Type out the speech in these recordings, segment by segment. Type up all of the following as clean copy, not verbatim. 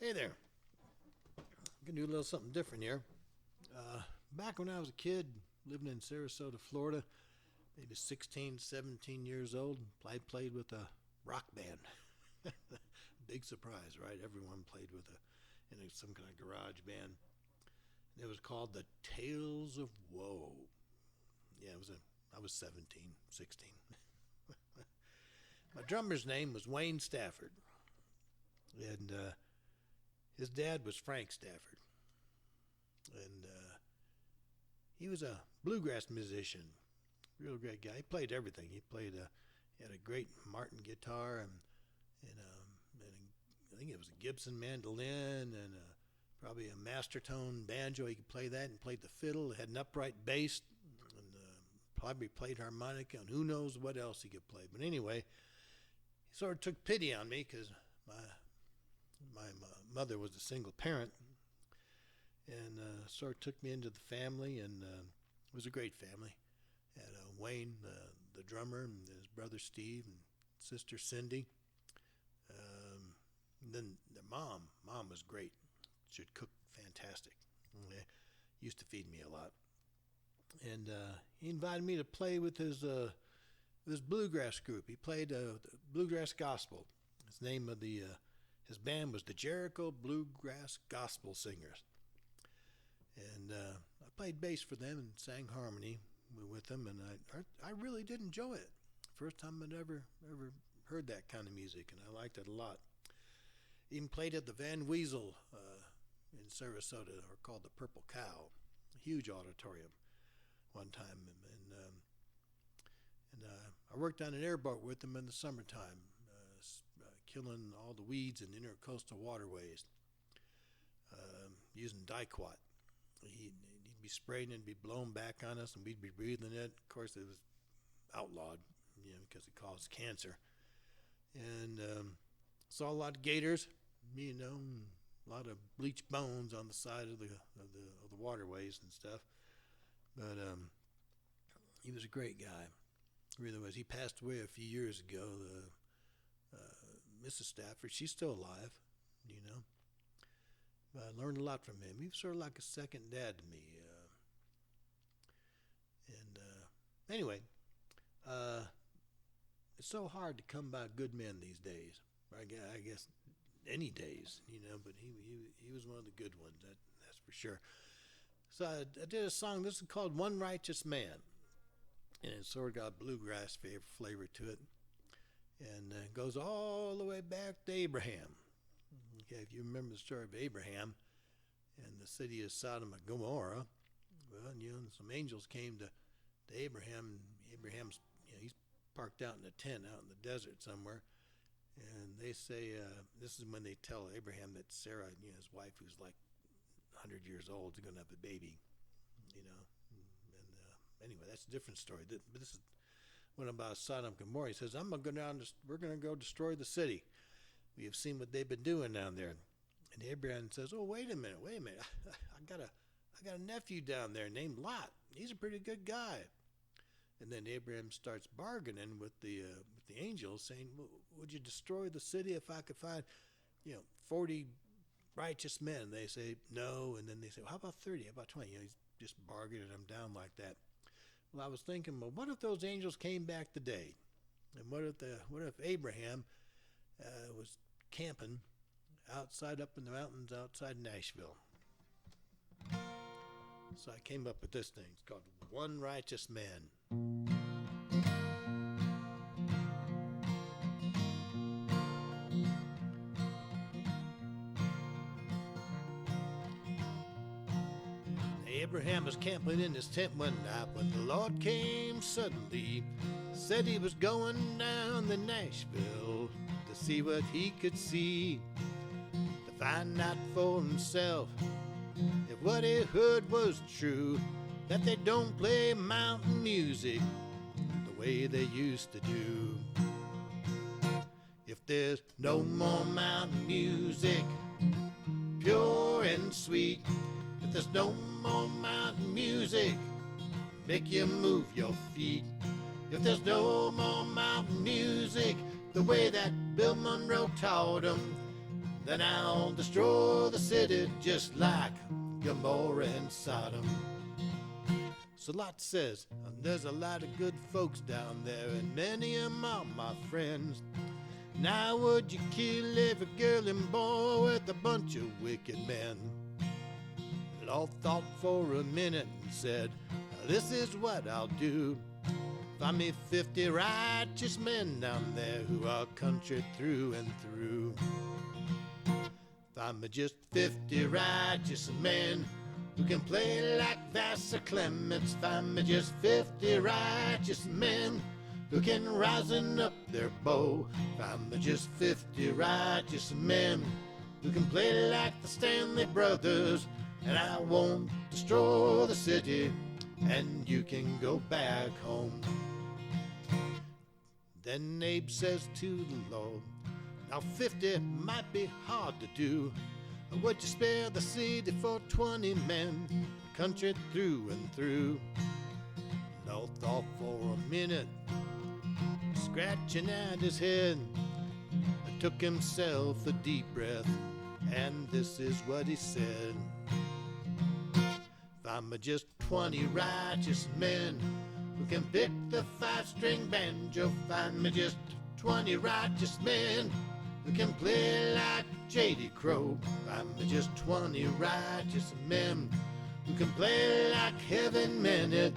Hey there. I'm going to do a little something different here. Back when I was a kid, living in Sarasota, Florida, maybe 16, 17 years old, I played with a rock band. Big surprise, right? Everyone played with some kind of garage band. It was called the Tales of Woe. Yeah, I was 17, 16. My drummer's name was Wayne Stafford, and his dad was Frank Stafford, and he was a bluegrass musician, real great guy. He played everything. He had a great Martin guitar and I think it was a Gibson mandolin and probably a master tone banjo. He could play that and played the fiddle. It had an upright bass and probably played harmonica and who knows what else he could play. But anyway, he sort of took pity on me because my mother was a single parent, and sort of took me into the family, and it was a great family. Had Wayne, the drummer, and his brother Steve, and sister Cindy. And then their mom was great. She'd cook fantastic. They used to feed me a lot. And he invited me to play with his bluegrass group. He played the bluegrass gospel. His band was the Jericho Bluegrass Gospel Singers. And I played bass for them and sang harmony with them, and I really did enjoy it. First time I'd ever heard that kind of music, and I liked it a lot. Even played at the Van Weasel in Sarasota, or called the Purple Cow, a huge auditorium one time. And I worked on an airboat with them in the summertime, killing all the weeds in the intercoastal waterways, using dicot. He'd be spraying and be blown back on us, and we'd be breathing it. Of course, it was outlawed, because it caused cancer. And saw a lot of gators, a lot of bleached bones on the side of the waterways and stuff. But he was a great guy, really was. He passed away a few years ago. Mrs. Stafford, she's still alive, But I learned a lot from him. He was sort of like a second dad to me. Anyway, it's so hard to come by good men these days. I guess any days, But he was one of the good ones. That's for sure. So I did a song. This is called "One Righteous Man," and it's sort of got a bluegrass flavor to it, and it goes all the way back to Abraham. Okay, if you remember the story of Abraham and the city of Sodom and Gomorrah, well, some angels came to Abraham. Abraham's, he's parked out in a tent out in the desert somewhere, and they say, this is when they tell Abraham that Sarah, his wife, who's like 100 years old, is going to have a baby, And anyway, that's a different story. But this is one about Sodom and Gomorrah. He says, we're going to go destroy the city. We have seen what they've been doing down there. And Abraham says, oh, wait a minute. I got a nephew down there named Lot. He's a pretty good guy. And then Abraham starts bargaining with the angels, saying, well, would you destroy the city if I could find, 40 righteous men? They say, no. And then they say, well, how about 30? How about 20? He's just bargaining them down like that. Well, I was thinking, well, what if those angels came back today? And what if Abraham was camping up in the mountains outside Nashville? So I came up with this thing. It's called "One Righteous Man." Abraham was camping in his tent one night when the Lord came suddenly. Said he was going down to Nashville to see what he could see, to find out for himself if what he heard was true, that they don't play mountain music the way they used to do. If there's no more mountain music, pure and sweet, if there's no more mountain music, make you move your feet. If there's no more mountain music, the way that Bill Monroe taught 'em, then I'll destroy the city just like Gomorrah and Sodom. So Lot says, there's a lot of good folks down there, and many of them are my friends. Now would you kill every girl and boy with a bunch of wicked men? Lot thought for a minute and said, this is what I'll do. Find me 50 righteous men down there who are country through and through. Find me just 50 righteous men who can play like Vassar Clements. Find me just 50 righteous men who can rosin up their bow. Find me just 50 righteous men who can play like the Stanley Brothers, and I won't destroy the city, and you can go back home. Then Abe says to the Lord, now 50 might be hard to do. Would you spare the city for 20 men, country through and through? Lord thought for a minute, scratching at his head, took himself a deep breath, and this is what he said. Find me just 20 righteous men who can pick the 5-string banjo. Find me just 20 righteous men who can play like J.D. Crowe. Find me just 20 righteous men who can play like Heaven meant it,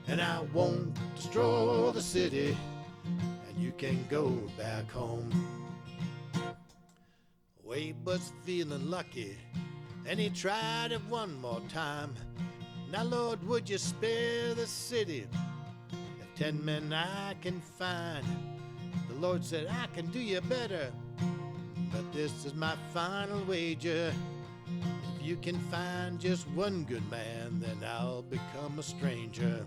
and I won't destroy the city, and you can go back home. Abe was feeling lucky, and he tried it one more time. Now, Lord, would you spare the city if 10 men I can find? The Lord said, I can do you better, but this is my final wager. If you can find just one good man, then I'll become a stranger.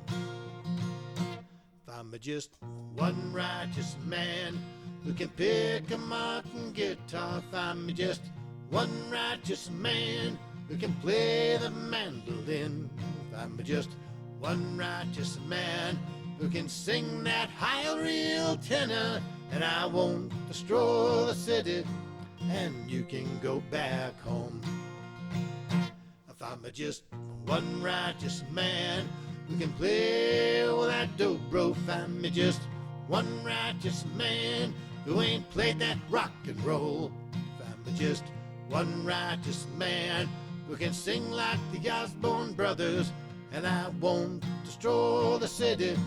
Find me just one righteous man who can pick a Martin guitar. Find me just one righteous man who can play the mandolin. Find me just one righteous man who can sing that high real tenor, and I won't destroy the city, and you can go back home. Find me just one righteous man who can play with that dobro. Find me just one righteous man who ain't played that rock and roll. Find me just one righteous man who can sing like the Osborne brothers, and I won't destroy the city,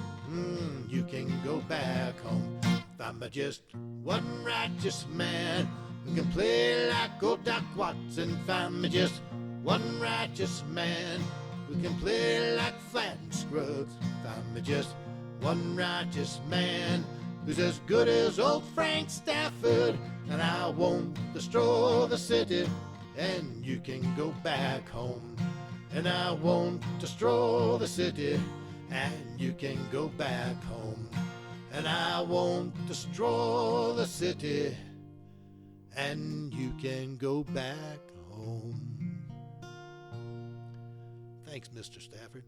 you can go back home. Find me just one righteous man who can play like old Doc Watson. Find me just one righteous man who can play like Flat and Scruggs. Find me just one righteous man who's as good as old Frank Stafford, and I won't destroy the city, and you can go back home. And I won't destroy the city, and you can go back home. And I won't destroy the city, and you can go back home. Thanks, Mr. Stafford.